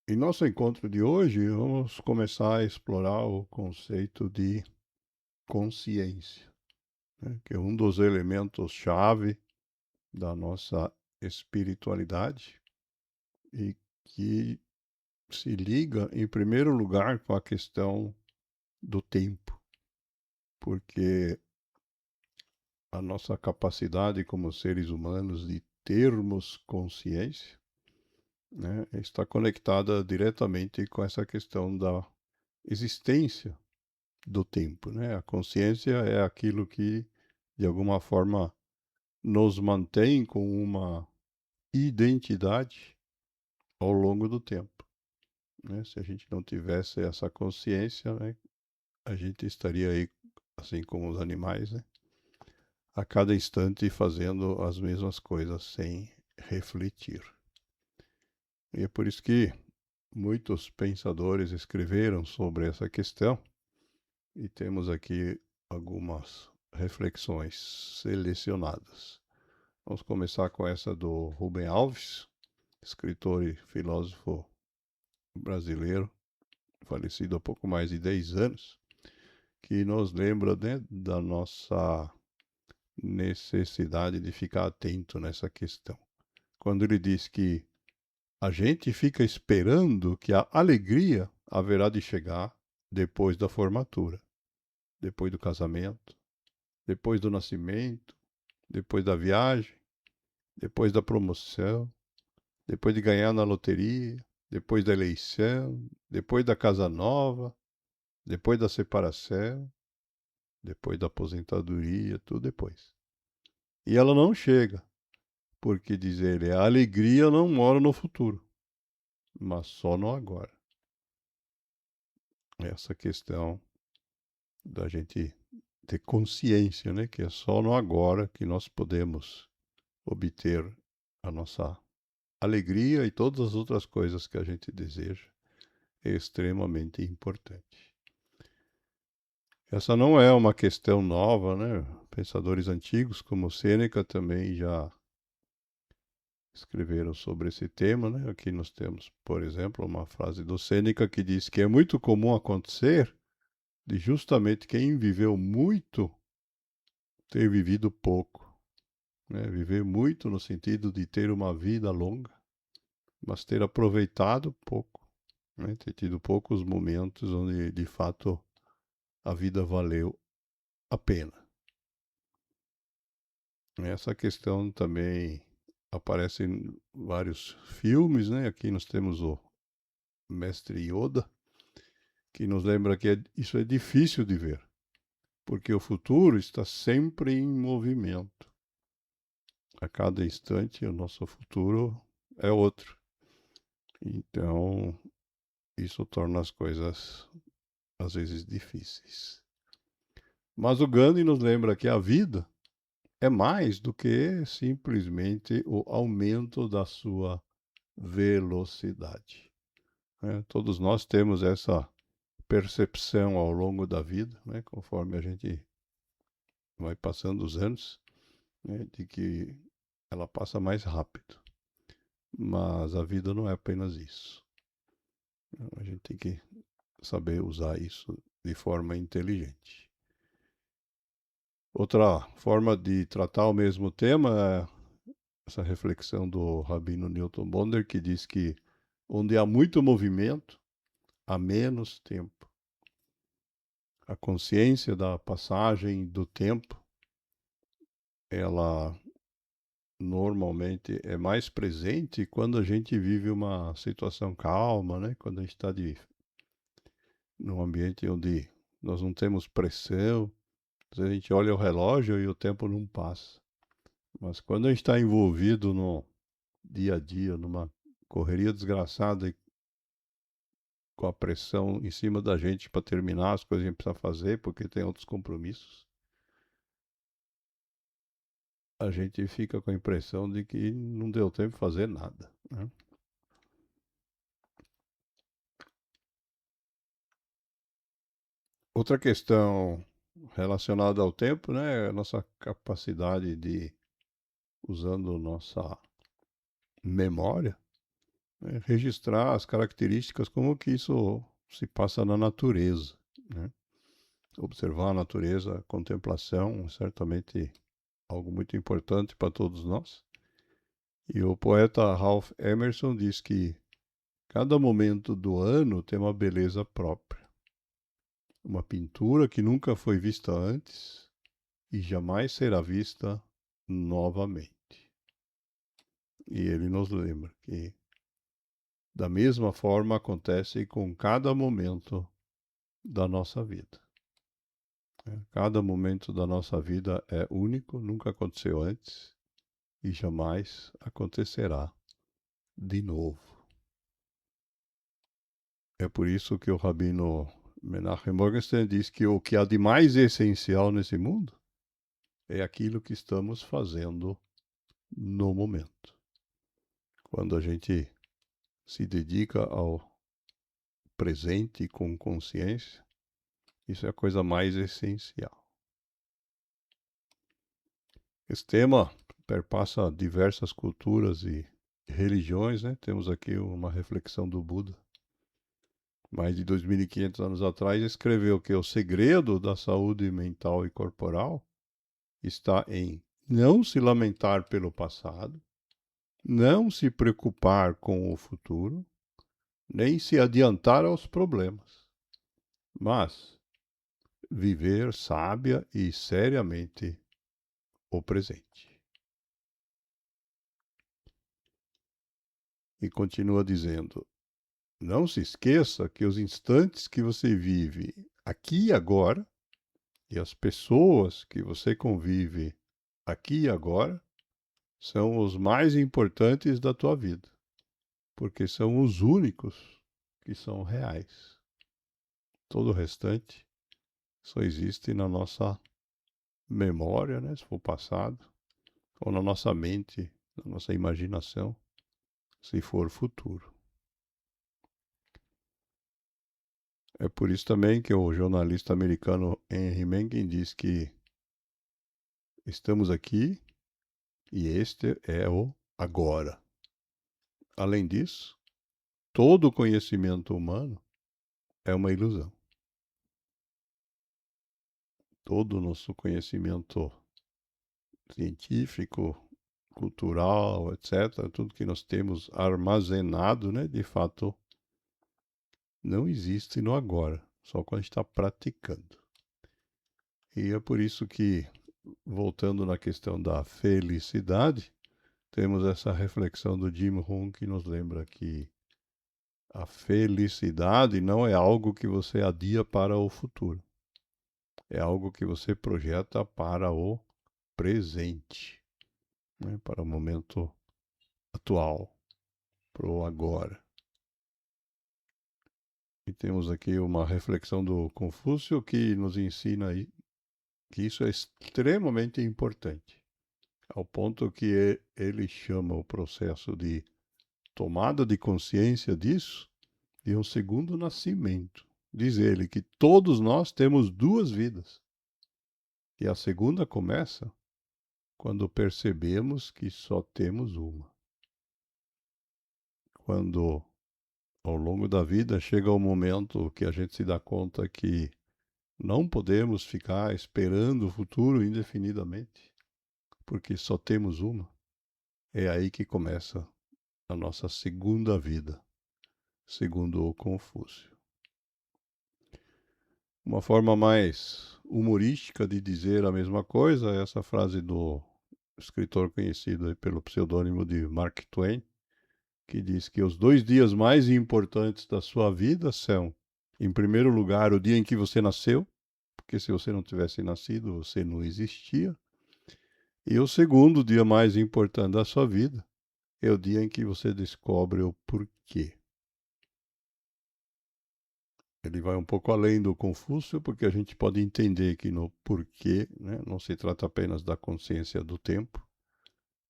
Em nosso encontro de hoje, vamos começar a explorar o conceito de consciência, né, que é um dos elementos-chave da nossa espiritualidade e que se liga, em primeiro lugar, com a questão do tempo, porque a nossa capacidade como seres humanos de termos consciência, né, está conectada diretamente com essa questão da existência do tempo, né? A consciência é aquilo que, de alguma forma, nos mantém com uma identidade ao longo do tempo, né? Se a gente não tivesse essa consciência, né, a gente estaria aí, assim como os animais, né, a cada instante fazendo as mesmas coisas sem refletir. E é por isso que muitos pensadores escreveram sobre essa questão e temos aqui algumas reflexões selecionadas. Vamos começar com essa do Rubem Alves, escritor e filósofo brasileiro, falecido há pouco mais de 10 anos, que nos lembra, né, da nossa necessidade de ficar atento nessa questão. Quando ele diz que a gente fica esperando que a alegria haverá de chegar depois da formatura, depois do casamento, depois do nascimento, depois da viagem, depois da promoção, depois de ganhar na loteria, depois da eleição, depois da casa nova, depois da separação, depois da aposentadoria, tudo depois. E ela não chega, porque diz ele, a alegria não mora no futuro, mas só no agora. Essa questão da gente ter consciência, né, que é só no agora que nós podemos obter a nossa alegria e todas as outras coisas que a gente deseja, é extremamente importante. Essa não é uma questão nova, né? Pensadores antigos como Sêneca também já escreveram sobre esse tema, né? Aqui nós temos, por exemplo, uma frase do Sêneca que diz que é muito comum acontecer de justamente quem viveu muito ter vivido pouco, né? Viver muito no sentido de ter uma vida longa, mas ter aproveitado pouco, né? Ter tido poucos momentos onde de fato a vida valeu a pena. Essa questão também aparece em vários filmes, né? Aqui nós temos o Mestre Yoda, que nos lembra que isso é difícil de ver, porque o futuro está sempre em movimento. A cada instante, o nosso futuro é outro. Então, isso torna as coisas, às vezes, difíceis. Mas o Gandhi nos lembra que a vida é mais do que simplesmente o aumento da sua velocidade, né? Todos nós temos essa percepção ao longo da vida, né? Conforme a gente vai passando os anos, né? De que ela passa mais rápido. Mas a vida não é apenas isso. A gente tem que saber usar isso de forma inteligente. Outra forma de tratar o mesmo tema é essa reflexão do Rabino Newton Bonder, que diz que onde há muito movimento, há menos tempo. A consciência da passagem do tempo, ela normalmente é mais presente quando a gente vive uma situação calma, né? Quando a gente está num ambiente onde nós não temos pressão, a gente olha o relógio e o tempo não passa. Mas quando a gente está envolvido no dia a dia, numa correria desgraçada e com a pressão em cima da gente para terminar as coisas que a gente precisa fazer, porque tem outros compromissos, a gente fica com a impressão de que não deu tempo de fazer nada, né? Outra questão relacionada ao tempo, né, é a nossa capacidade de, usando nossa memória, né, registrar as características, como que isso se passa na natureza, né? Observar a natureza, a contemplação, certamente algo muito importante para todos nós. E o poeta Ralph Emerson diz que cada momento do ano tem uma beleza própria, uma pintura que nunca foi vista antes e jamais será vista novamente. E ele nos lembra que da mesma forma acontece com cada momento da nossa vida. Cada momento da nossa vida é único, nunca aconteceu antes e jamais acontecerá de novo. É por isso que o Rabino Menachem Morgenstern diz que o que há de mais essencial nesse mundo é aquilo que estamos fazendo no momento. Quando a gente se dedica ao presente com consciência, isso é a coisa mais essencial. Esse tema perpassa diversas culturas e religiões, né? Temos aqui uma reflexão do Buda. Mais de 2.500 anos atrás, escreveu que o segredo da saúde mental e corporal está em não se lamentar pelo passado, não se preocupar com o futuro, nem se adiantar aos problemas, mas viver sábia e seriamente o presente. E continua dizendo: não se esqueça que os instantes que você vive aqui e agora e as pessoas que você convive aqui e agora são os mais importantes da tua vida, porque são os únicos que são reais. Todo o restante só existe na nossa memória, né, se for passado, ou na nossa mente, na nossa imaginação, se for futuro. É por isso também que o jornalista americano Henry Mencken diz que estamos aqui e este é o agora. Além disso, todo o conhecimento humano é uma ilusão. Todo o nosso conhecimento científico, cultural, etc., tudo que nós temos armazenado, né, de fato, não existe no agora, só quando a gente está praticando. E é por isso que, voltando na questão da felicidade, temos essa reflexão do Jim Rohn que nos lembra que a felicidade não é algo que você adia para o futuro. É algo que você projeta para o presente, né? Para o momento atual, para o agora. E temos aqui uma reflexão do Confúcio que nos ensina aí que isso é extremamente importante, ao ponto que ele chama o processo de tomada de consciência disso de um segundo nascimento. Diz ele que todos nós temos duas vidas. E a segunda começa quando percebemos que só temos uma. Quando, ao longo da vida, chega o momento que a gente se dá conta que não podemos ficar esperando o futuro indefinidamente, porque só temos uma. É aí que começa a nossa segunda vida, segundo o Confúcio. Uma forma mais humorística de dizer a mesma coisa é essa frase do escritor conhecido pelo pseudônimo de Mark Twain, que diz que os 2 dias mais importantes da sua vida são, em primeiro lugar, o dia em que você nasceu, porque se você não tivesse nascido, você não existia. E o segundo dia mais importante da sua vida é o dia em que você descobre o porquê. Ele vai um pouco além do Confúcio, porque a gente pode entender que no porquê, né, não se trata apenas da consciência do tempo,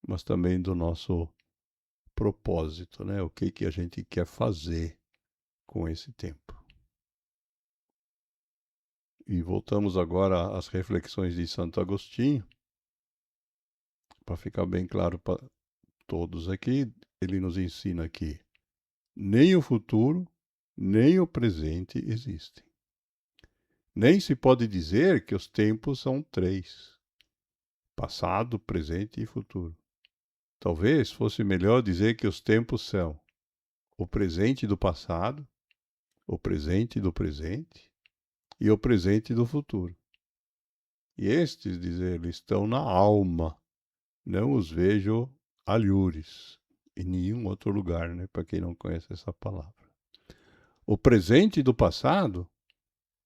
mas também do nosso propósito, né? O que a gente quer fazer com esse tempo. E voltamos agora às reflexões de Santo Agostinho, para ficar bem claro para todos aqui. Ele nos ensina que Nem o futuro, nem o presente existem. Nem se pode dizer que os tempos são três: passado, presente e futuro. Talvez fosse melhor dizer que os tempos são o presente do passado, o presente do presente e o presente do futuro. E estes, diz ele, estão na alma. Não os vejo alhures em nenhum outro lugar, né? Para quem não conhece essa palavra. O presente do passado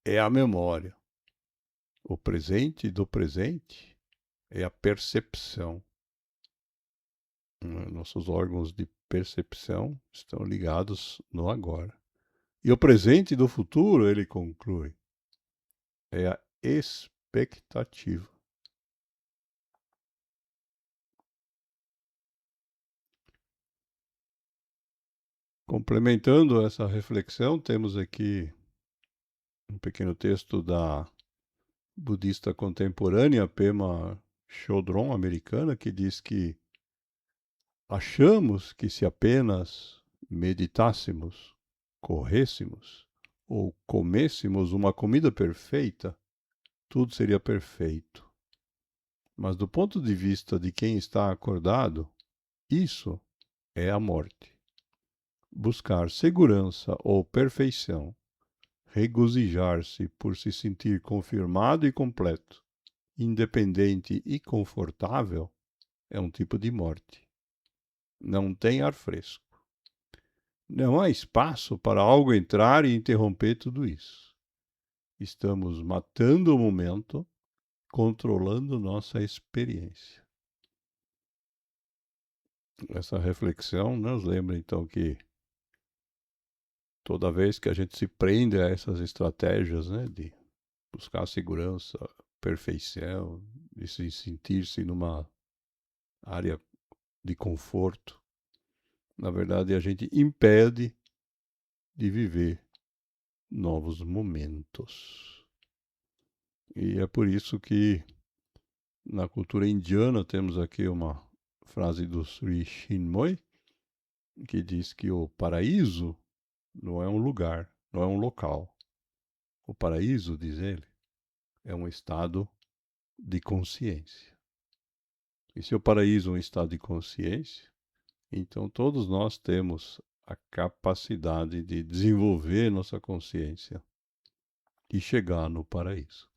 é a memória. O presente do presente é a percepção. Nossos órgãos de percepção estão ligados no agora. E o presente do futuro, ele conclui, é a expectativa. Complementando essa reflexão, temos aqui um pequeno texto da budista contemporânea Pema Chodron, americana, que diz que achamos que se apenas meditássemos, corrêssemos ou comêssemos uma comida perfeita, tudo seria perfeito. Mas do ponto de vista de quem está acordado, isso é a morte. Buscar segurança ou perfeição, regozijar-se por se sentir confirmado e completo, independente e confortável, é um tipo de morte. Não tem ar fresco. Não há espaço para algo entrar e interromper tudo isso. Estamos matando o momento, controlando nossa experiência. Essa reflexão nos lembra então que toda vez que a gente se prende a essas estratégias, né, de buscar segurança, perfeição, de se sentir-se numa área de conforto, na verdade a gente impede de viver novos momentos. E é por isso que na cultura indiana temos aqui uma frase do Sri Chinmoy que diz que o paraíso não é um lugar, não é um local. O paraíso, diz ele, é um estado de consciência. E se o paraíso é um estado de consciência, então todos nós temos a capacidade de desenvolver nossa consciência e chegar no paraíso.